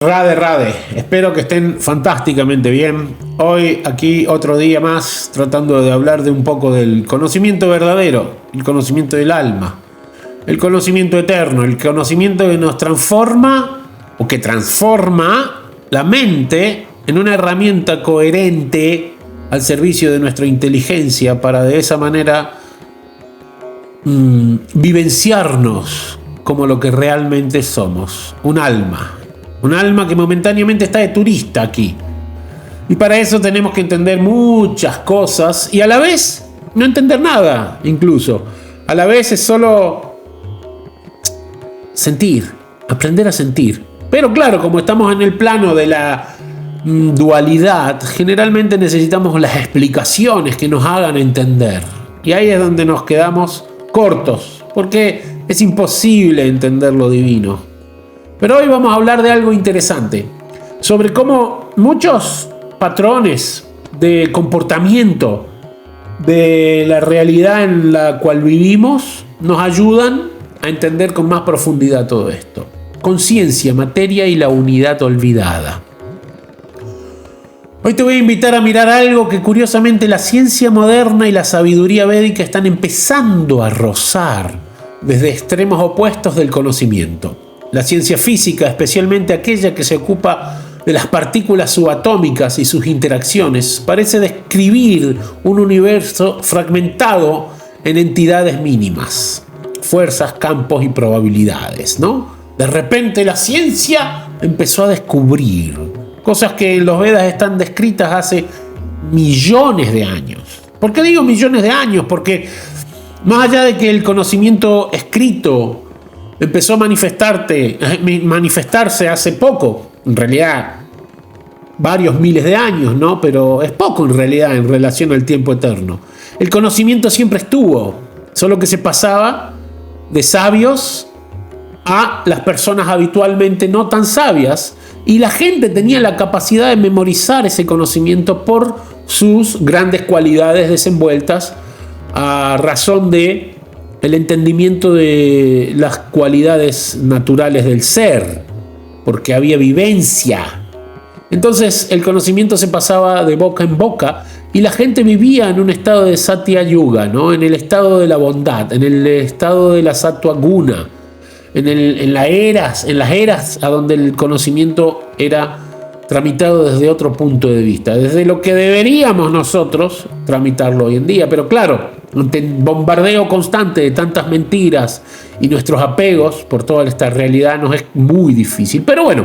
Rade, Rade, espero que estén fantásticamente bien. Hoy aquí otro día más tratando de hablar de un poco del conocimiento verdadero, el conocimiento del alma, el conocimiento eterno, el conocimiento que nos transforma o que transforma la mente en una herramienta coherente al servicio de nuestra inteligencia para de esa manera vivenciarnos como lo que realmente somos, un alma. Un alma que momentáneamente está de turista aquí. Y para eso tenemos que entender muchas cosas y a la vez no entender nada, incluso. A la vez es solo sentir, aprender a sentir. Pero claro, como estamos en el plano de la dualidad, generalmente necesitamos las explicaciones que nos hagan entender. Y ahí es donde nos quedamos cortos, porque es imposible entender lo divino. Pero hoy vamos a hablar de algo interesante, sobre cómo muchos patrones de comportamiento de la realidad en la cual vivimos nos ayudan a entender con más profundidad todo esto. Conciencia, materia y la unidad olvidada. Hoy te voy a invitar a mirar algo que curiosamente la ciencia moderna y la sabiduría védica están empezando a rozar desde extremos opuestos del conocimiento. La ciencia física, especialmente aquella que se ocupa de las partículas subatómicas y sus interacciones, parece describir un universo fragmentado en entidades mínimas, fuerzas, campos y probabilidades, ¿no? De repente la ciencia empezó a descubrir cosas que en los Vedas están descritas hace millones de años. ¿Por qué digo millones de años? Porque más allá de que el conocimiento escrito empezó a manifestarse hace poco, en realidad varios miles de años, ¿no? Pero es poco en realidad en relación al tiempo eterno. El conocimiento siempre estuvo, solo que se pasaba de sabios a las personas habitualmente no tan sabias, y la gente tenía la capacidad de memorizar ese conocimiento por sus grandes cualidades desenvueltas a razón de el entendimiento de las cualidades naturales del ser, porque había vivencia. Entonces el conocimiento se pasaba de boca en boca y la gente vivía en un estado de Satya Yuga, ¿no? En el estado de la bondad, en el estado de la Sattva Guna, en las eras a donde el conocimiento era tramitado desde otro punto de vista, desde lo que deberíamos nosotros tramitarlo hoy en día. Pero claro, ante el bombardeo constante de tantas mentiras y nuestros apegos por toda esta realidad nos es muy difícil. Pero bueno,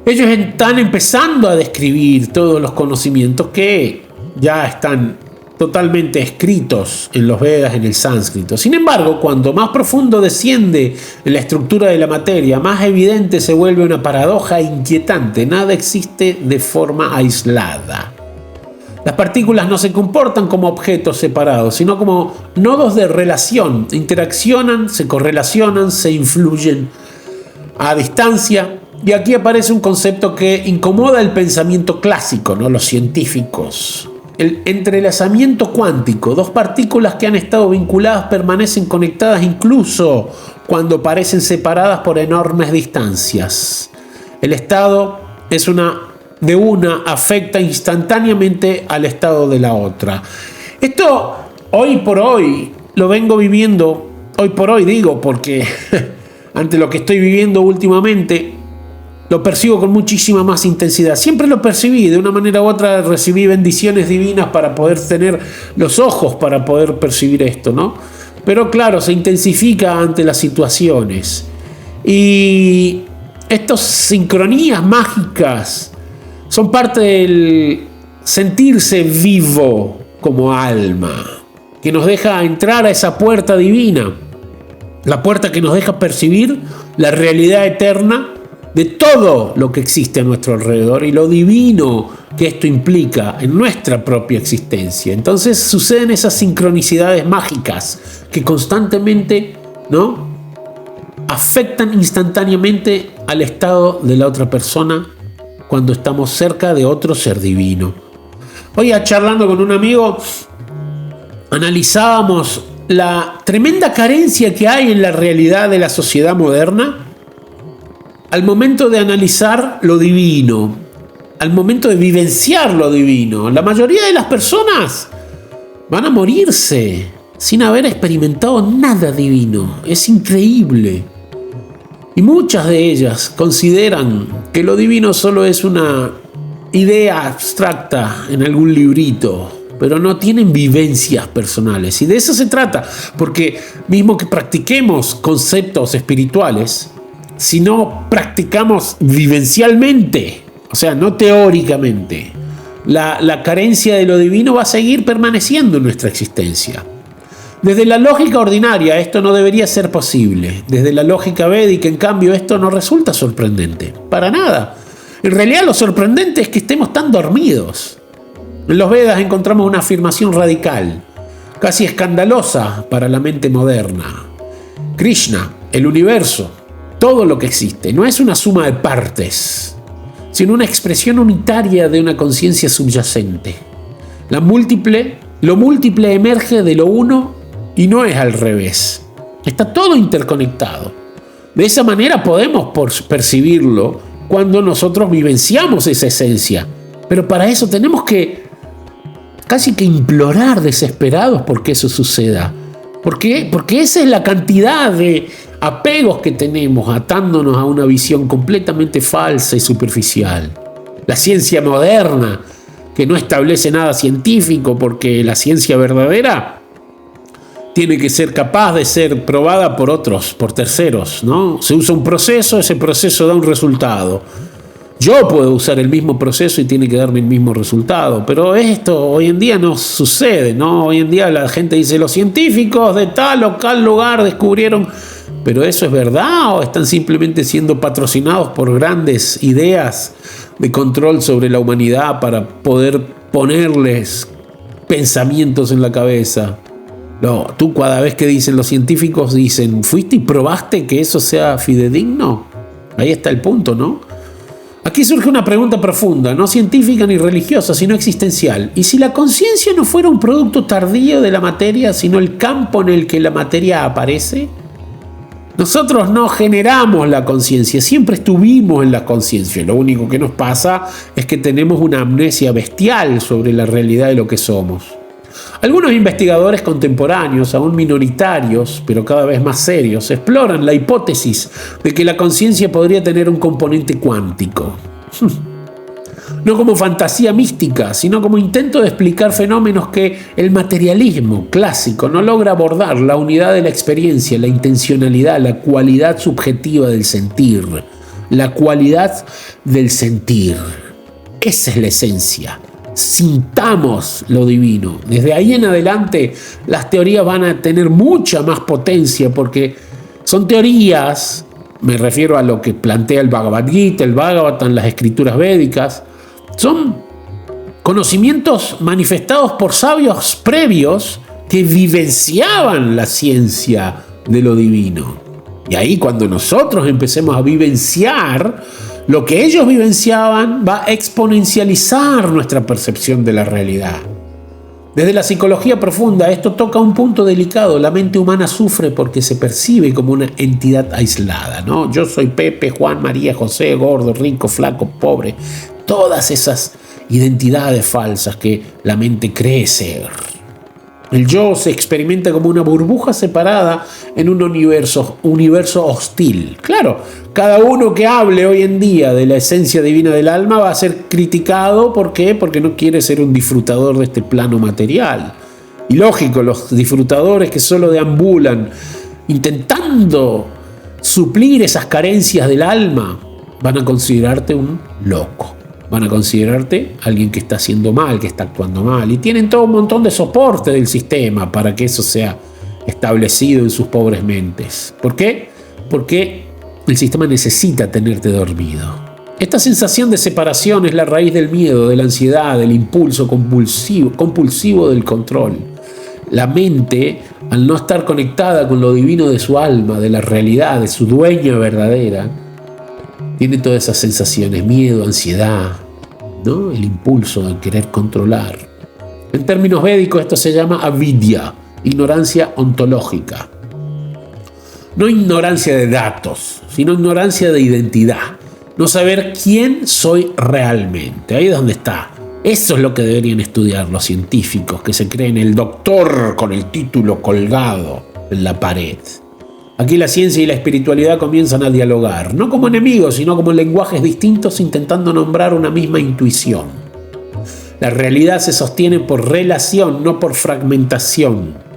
ellos están empezando a describir todos los conocimientos que ya están totalmente escritos en los Vedas, en el sánscrito. Sin embargo, cuando más profundo desciende en la estructura de la materia, más evidente se vuelve una paradoja inquietante. Nada existe de forma aislada. Las partículas no se comportan como objetos separados, sino como nodos de relación. Interaccionan, se correlacionan, se influyen a distancia. Y aquí aparece un concepto que incomoda el pensamiento clásico, ¿no? Los científicos. El entrelazamiento cuántico. Dos partículas que han estado vinculadas permanecen conectadas incluso cuando parecen separadas por enormes distancias. El estado de una afecta instantáneamente al estado de la otra. Esto hoy por hoy lo vengo viviendo, hoy por hoy digo, porque ante lo que estoy viviendo últimamente, lo percibo con muchísima más intensidad. Siempre lo percibí, de una manera u otra recibí bendiciones divinas para poder tener los ojos para poder percibir esto, ¿no? Pero claro, se intensifica ante las situaciones. Y estas sincronías mágicas son parte del sentirse vivo como alma, que nos deja entrar a esa puerta divina, la puerta que nos deja percibir la realidad eterna de todo lo que existe a nuestro alrededor y lo divino que esto implica en nuestra propia existencia. Entonces suceden esas sincronicidades mágicas que constantemente, ¿no?, afectan instantáneamente al estado de la otra persona cuando estamos cerca de otro ser divino. Hoy, charlando con un amigo, analizábamos la tremenda carencia que hay en la realidad de la sociedad moderna al momento de analizar lo divino, al momento de vivenciar lo divino, la mayoría de las personas van a morirse sin haber experimentado nada divino. Es increíble. Y muchas de ellas consideran que lo divino solo es una idea abstracta en algún librito, pero no tienen vivencias personales. Y de eso se trata, porque mismo que practiquemos conceptos espirituales, si no practicamos vivencialmente, o sea, no teóricamente, la carencia de lo divino va a seguir permaneciendo en nuestra existencia. Desde la lógica ordinaria esto no debería ser posible. Desde la lógica védica, en cambio, esto no resulta sorprendente. Para nada. En realidad lo sorprendente es que estemos tan dormidos. En los Vedas encontramos una afirmación radical, casi escandalosa para la mente moderna. Krishna, el universo, todo lo que existe, no es una suma de partes, sino una expresión unitaria de una conciencia subyacente. Lo múltiple emerge de lo uno y no es al revés. Está todo interconectado. De esa manera podemos percibirlo cuando nosotros vivenciamos esa esencia. Pero para eso tenemos que casi que implorar desesperados porque eso suceda. ¿Por qué? Porque esa es la cantidad de apegos que tenemos atándonos a una visión completamente falsa y superficial. La ciencia moderna, que no establece nada científico porque la ciencia verdadera tiene que ser capaz de ser probada por otros, por terceros, ¿no? Se usa un proceso, ese proceso da un resultado. Yo puedo usar el mismo proceso y tiene que darme el mismo resultado, pero esto hoy en día no sucede, ¿no? Hoy en día la gente dice, los científicos de tal o cual lugar descubrieron, pero ¿eso es verdad o están simplemente siendo patrocinados por grandes ideas de control sobre la humanidad para poder ponerles pensamientos en la cabeza? No, tú cada vez que dicen los científicos dicen, ¿fuiste y probaste que eso sea fidedigno? Ahí está el punto, ¿no? Aquí surge una pregunta profunda, no científica ni religiosa, sino existencial. ¿Y si la conciencia no fuera un producto tardío de la materia, sino el campo en el que la materia aparece? Nosotros no generamos la conciencia, siempre estuvimos en la conciencia. Lo único que nos pasa es que tenemos una amnesia bestial sobre la realidad de lo que somos. Algunos investigadores contemporáneos, aún minoritarios, pero cada vez más serios, exploran la hipótesis de que la conciencia podría tener un componente cuántico. No como fantasía mística, sino como intento de explicar fenómenos que el materialismo clásico no logra abordar: la unidad de la experiencia, la intencionalidad, la cualidad subjetiva del sentir. La cualidad del sentir. Esa es la esencia. Sintamos lo divino. Desde ahí en adelante las teorías van a tener mucha más potencia porque son teorías, me refiero a lo que plantea el Bhagavad Gita, el Bhagavatam, las escrituras védicas, son conocimientos manifestados por sabios previos que vivenciaban la ciencia de lo divino. Y ahí cuando nosotros empecemos a vivenciar lo que ellos vivenciaban, va a exponencializar nuestra percepción de la realidad. Desde la psicología profunda, esto toca un punto delicado. La mente humana sufre porque se percibe como una entidad aislada, ¿no? Yo soy Pepe, Juan, María, José, gordo, rico, flaco, pobre. Todas esas identidades falsas que la mente cree ser. El yo se experimenta como una burbuja separada en un universo hostil. Claro, cada uno que hable hoy en día de la esencia divina del alma va a ser criticado. ¿Por qué? Porque no quiere ser un disfrutador de este plano material. Y lógico, los disfrutadores que solo deambulan intentando suplir esas carencias del alma van a considerarte un loco. Van a considerarte alguien que está haciendo mal, que está actuando mal. Y tienen todo un montón de soporte del sistema para que eso sea establecido en sus pobres mentes. ¿Por qué? Porque el sistema necesita tenerte dormido. Esta sensación de separación es la raíz del miedo, de la ansiedad, del impulso compulsivo del control. La mente, al no estar conectada con lo divino de su alma, de la realidad, de su dueña verdadera, tiene todas esas sensaciones, miedo, ansiedad, ¿no? El impulso de querer controlar. En términos védicos esto se llama avidya, ignorancia ontológica. No ignorancia de datos, sino ignorancia de identidad. No saber quién soy realmente. Ahí es donde está. Eso es lo que deberían estudiar los científicos que se creen el doctor con el título colgado en la pared. Aquí la ciencia y la espiritualidad comienzan a dialogar, no como enemigos, sino como lenguajes distintos intentando nombrar una misma intuición. La realidad se sostiene por relación, no por fragmentación.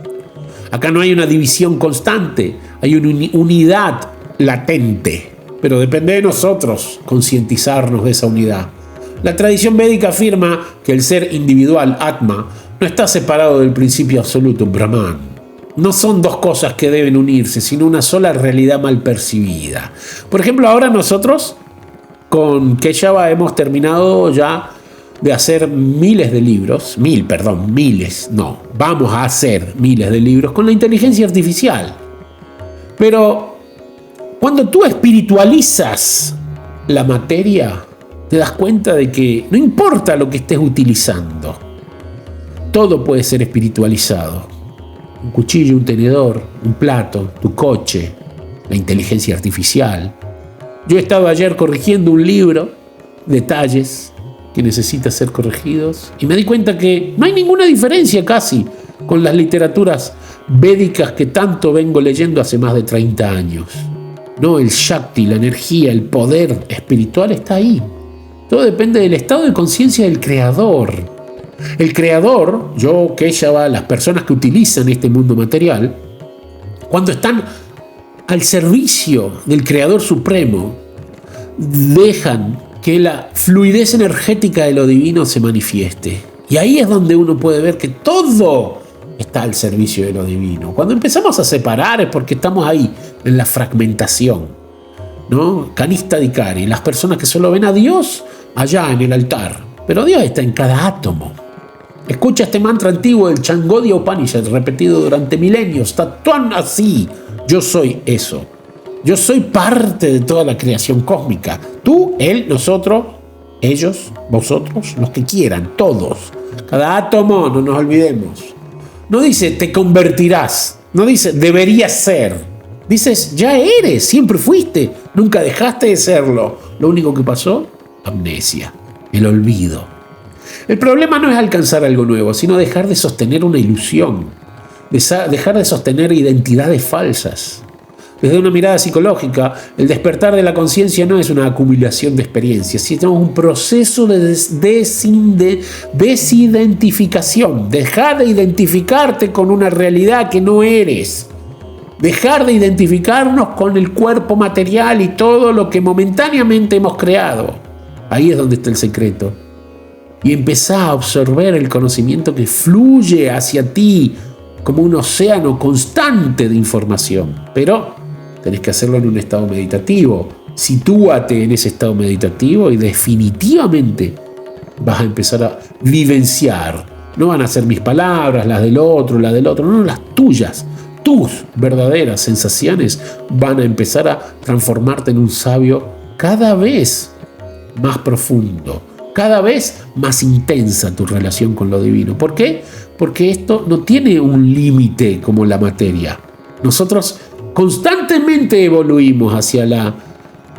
Acá no hay una división constante, hay una unidad latente, pero depende de nosotros concientizarnos de esa unidad. La tradición védica afirma que el ser individual, Atma, no está separado del principio absoluto, Brahman. No son dos cosas que deben unirse, sino una sola realidad mal percibida. Por ejemplo, ahora nosotros con Keshava hemos terminado ya de hacer miles de libros, vamos a hacer miles de libros con la inteligencia artificial. Pero cuando tú espiritualizas la materia, te das cuenta de que no importa lo que estés utilizando, todo puede ser espiritualizado. Un cuchillo, un tenedor, un plato, tu coche, la inteligencia artificial. Yo he estado ayer corrigiendo un libro, detalles que necesitan ser corregidos, y me di cuenta que no hay ninguna diferencia casi con las literaturas védicas que tanto vengo leyendo hace más de 30 años. No, el Shakti, la energía, el poder espiritual está ahí. Todo depende del estado de conciencia del creador. El creador, yo, Keshava, las personas que utilizan este mundo material, cuando están al servicio del creador supremo, dejan que la fluidez energética de lo divino se manifieste. Y ahí es donde uno puede ver que todo está al servicio de lo divino. Cuando empezamos a separar es porque estamos ahí, en la fragmentación, ¿no? Canista Dikari, las personas que solo ven a Dios allá en el altar, pero Dios está en cada átomo. Escucha este mantra antiguo del Changodya Upanishad, repetido durante milenios, tatuán así: yo soy eso. Yo soy parte de toda la creación cósmica. Tú, él, nosotros, ellos, vosotros, los que quieran, todos. Cada átomo, no nos olvidemos. No dice te convertirás, no dice deberías ser. Dices ya eres, siempre fuiste, nunca dejaste de serlo. Lo único que pasó, amnesia, el olvido. El problema no es alcanzar algo nuevo, sino dejar de sostener una ilusión, dejar de sostener identidades falsas. Desde una mirada psicológica, el despertar de la conciencia no es una acumulación de experiencias, sino un proceso de desidentificación. Dejar de identificarte con una realidad que no eres. Dejar de identificarnos con el cuerpo material y todo lo que momentáneamente hemos creado. Ahí es donde está el secreto. Y empezar a absorber el conocimiento que fluye hacia ti como un océano constante de información. Pero tenés que hacerlo en un estado meditativo. Sitúate en ese estado meditativo y definitivamente vas a empezar a vivenciar. No van a ser mis palabras, las del otro, no, las tuyas. Tus verdaderas sensaciones van a empezar a transformarte en un sabio cada vez más profundo, cada vez más intensa tu relación con lo divino. ¿Por qué? Porque esto no tiene un límite como la materia. Nosotros constantemente evoluimos hacia la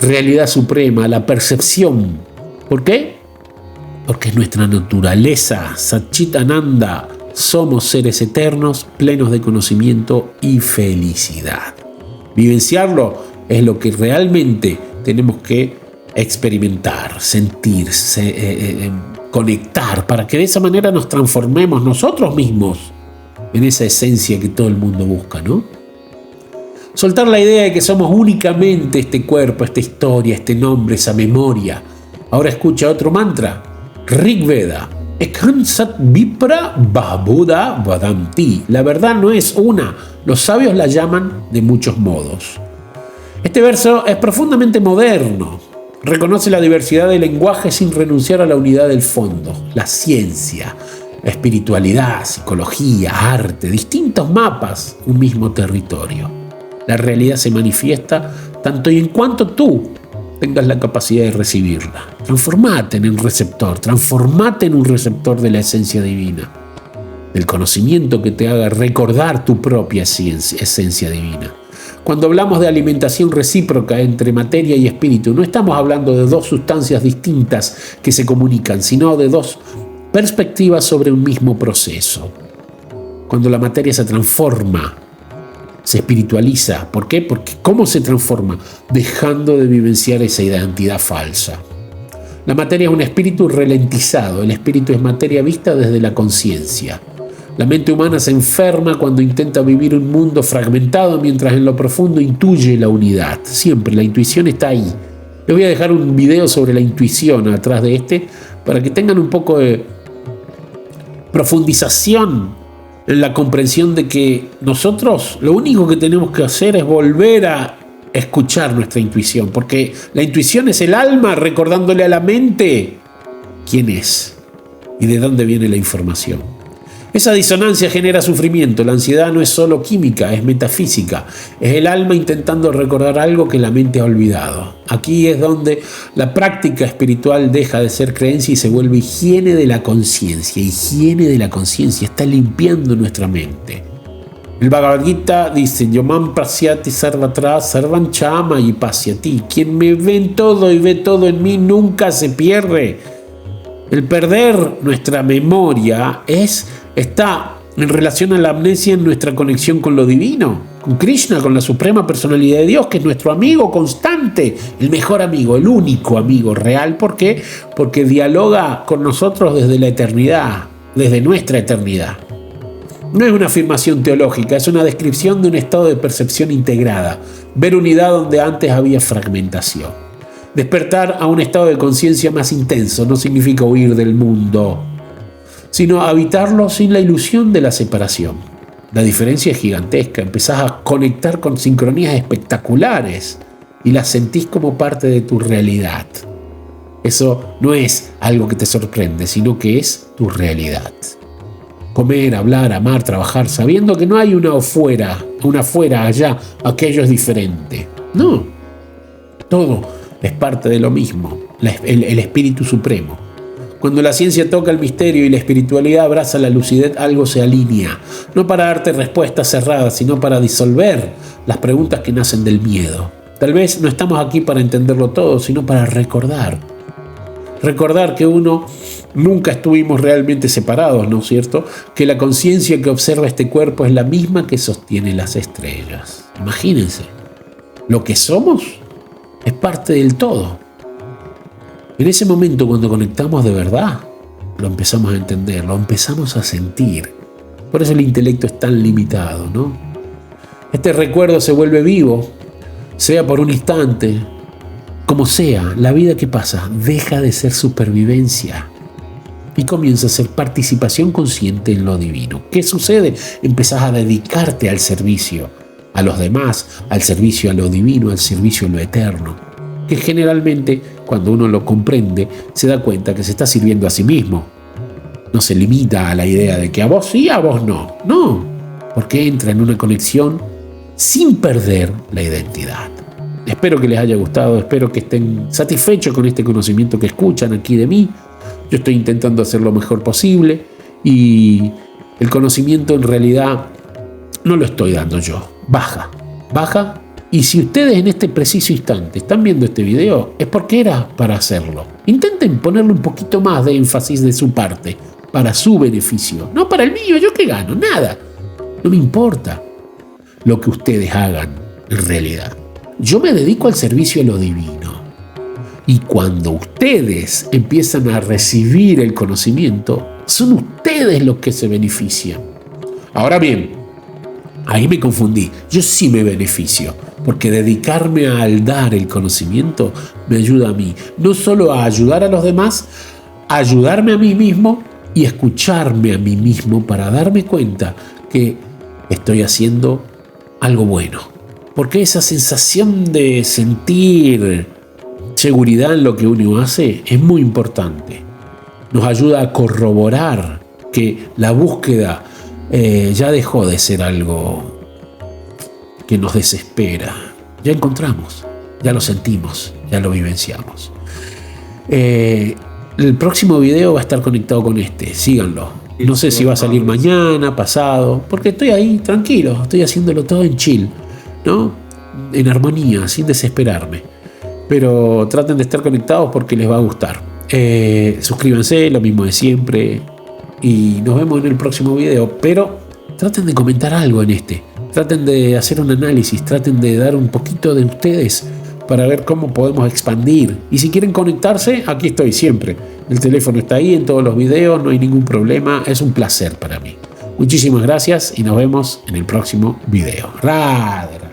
realidad suprema, la percepción. ¿Por qué? Porque es nuestra naturaleza, Satchitananda. Somos seres eternos, plenos de conocimiento y felicidad. Vivenciarlo es lo que realmente tenemos que experimentar, sentir, conectar, para que de esa manera nos transformemos nosotros mismos en esa esencia que todo el mundo busca, ¿no? Soltar la idea de que somos únicamente este cuerpo, esta historia, este nombre, esa memoria. Ahora escucha otro mantra. Rig Veda. Ekansat Vipra Babuda Vadanti. La verdad no es una. Los sabios la llaman de muchos modos. Este verso es profundamente moderno. Reconoce la diversidad del lenguaje sin renunciar a la unidad del fondo. La ciencia, la espiritualidad, psicología, arte, distintos mapas, un mismo territorio. La realidad se manifiesta tanto y en cuanto tú tengas la capacidad de recibirla. Transformate en un receptor, transformate en un receptor de la esencia divina, del conocimiento que te haga recordar tu propia esencia divina. Cuando hablamos de alimentación recíproca entre materia y espíritu, no estamos hablando de dos sustancias distintas que se comunican, sino de dos perspectivas sobre un mismo proceso. Cuando la materia se transforma, se espiritualiza. ¿Por qué? Porque ¿cómo se transforma? Dejando de vivenciar esa identidad falsa. La materia es un espíritu ralentizado. El espíritu es materia vista desde la conciencia. La mente humana se enferma cuando intenta vivir un mundo fragmentado, mientras en lo profundo intuye la unidad. Siempre la intuición está ahí. Les voy a dejar un video sobre la intuición atrás de este, para que tengan un poco de profundización en la comprensión de que nosotros lo único que tenemos que hacer es volver a escuchar nuestra intuición, porque la intuición es el alma recordándole a la mente quién es y de dónde viene la información. Esa disonancia genera sufrimiento. La ansiedad no es solo química, es metafísica. Es el alma intentando recordar algo que la mente ha olvidado. Aquí es donde la práctica espiritual deja de ser creencia y se vuelve higiene de la conciencia. Higiene de la conciencia está limpiando nuestra mente. El Bhagavad Gita dice: Yomam prasyati sarvatra sarvam chama y pasyati. Quien me ve en todo y ve todo en mí nunca se pierde. El perder nuestra memoria está en relación a la amnesia en nuestra conexión con lo divino, con Krishna, con la suprema personalidad de Dios, que es nuestro amigo constante, el mejor amigo, el único amigo real. ¿Por qué? Porque dialoga con nosotros desde la eternidad, desde nuestra eternidad. No es una afirmación teológica, es una descripción de un estado de percepción integrada, ver unidad donde antes había fragmentación. Despertar a un estado de conciencia más intenso no significa huir del mundo, sino habitarlo sin la ilusión de la separación. La diferencia es gigantesca. Empezás a conectar con sincronías espectaculares y las sentís como parte de tu realidad. Eso no es algo que te sorprende, sino que es tu realidad. Comer, hablar, amar, trabajar, sabiendo que no hay una afuera, allá, aquello es diferente. No, todo es parte de lo mismo, el espíritu supremo. Cuando la ciencia toca el misterio y la espiritualidad abraza la lucidez, algo se alinea, no para darte respuestas cerradas, sino para disolver las preguntas que nacen del miedo. Tal vez no estamos aquí para entenderlo todo, sino para recordar que nunca estuvimos realmente separados, ¿no es cierto? Que la conciencia que observa este cuerpo es la misma que sostiene las estrellas. Imagínense, lo que somos es parte del todo. En ese momento, cuando conectamos de verdad, lo empezamos a entender, lo empezamos a sentir. Por eso el intelecto es tan limitado, ¿no? Este recuerdo se vuelve vivo, sea por un instante, como sea. La vida que pasa deja de ser supervivencia y comienza a ser participación consciente en lo divino. ¿Qué sucede? Empezás a dedicarte al servicio a los demás, al servicio a lo divino, al servicio a lo eterno, que generalmente, cuando uno lo comprende, se da cuenta que se está sirviendo a sí mismo. No se limita a la idea de que a vos sí, a vos no. No, porque entra en una conexión sin perder la identidad. Espero que les haya gustado, espero que estén satisfechos con este conocimiento que escuchan aquí de mí. Yo estoy intentando hacer lo mejor posible y el conocimiento en realidad no lo estoy dando yo. Baja. Y si ustedes en este preciso instante están viendo este video, es porque era para hacerlo. Intenten ponerle un poquito más de énfasis de su parte, para su beneficio. No para el mío, ¿yo qué gano? Nada. No me importa lo que ustedes hagan en realidad. Yo me dedico al servicio a lo divino. Y cuando ustedes empiezan a recibir el conocimiento, son ustedes los que se benefician. Ahora bien, ahí me confundí. Yo sí me beneficio, porque dedicarme al dar el conocimiento me ayuda a mí. No solo a ayudar a los demás, a ayudarme a mí mismo y escucharme a mí mismo para darme cuenta que estoy haciendo algo bueno. Porque esa sensación de sentir seguridad en lo que uno hace es muy importante. Nos ayuda a corroborar que la búsqueda ya dejó de ser algo que nos desespera. Ya encontramos, ya lo sentimos, ya lo vivenciamos. El próximo video va a estar conectado con este, síganlo. No sé si va a salir mañana, pasado, porque estoy ahí tranquilo, estoy haciéndolo todo en chill, ¿no? en armonía, sin desesperarme. Pero traten de estar conectados porque les va a gustar. Suscríbanse, lo mismo de siempre. Y nos vemos en el próximo video. Pero traten de comentar algo en este. Traten de hacer un análisis. Traten de dar un poquito de ustedes para ver cómo podemos expandir. Y si quieren conectarse, aquí estoy siempre. El teléfono está ahí en todos los videos, no hay ningún problema. Es un placer para mí. Muchísimas gracias y nos vemos en el próximo video. Radar.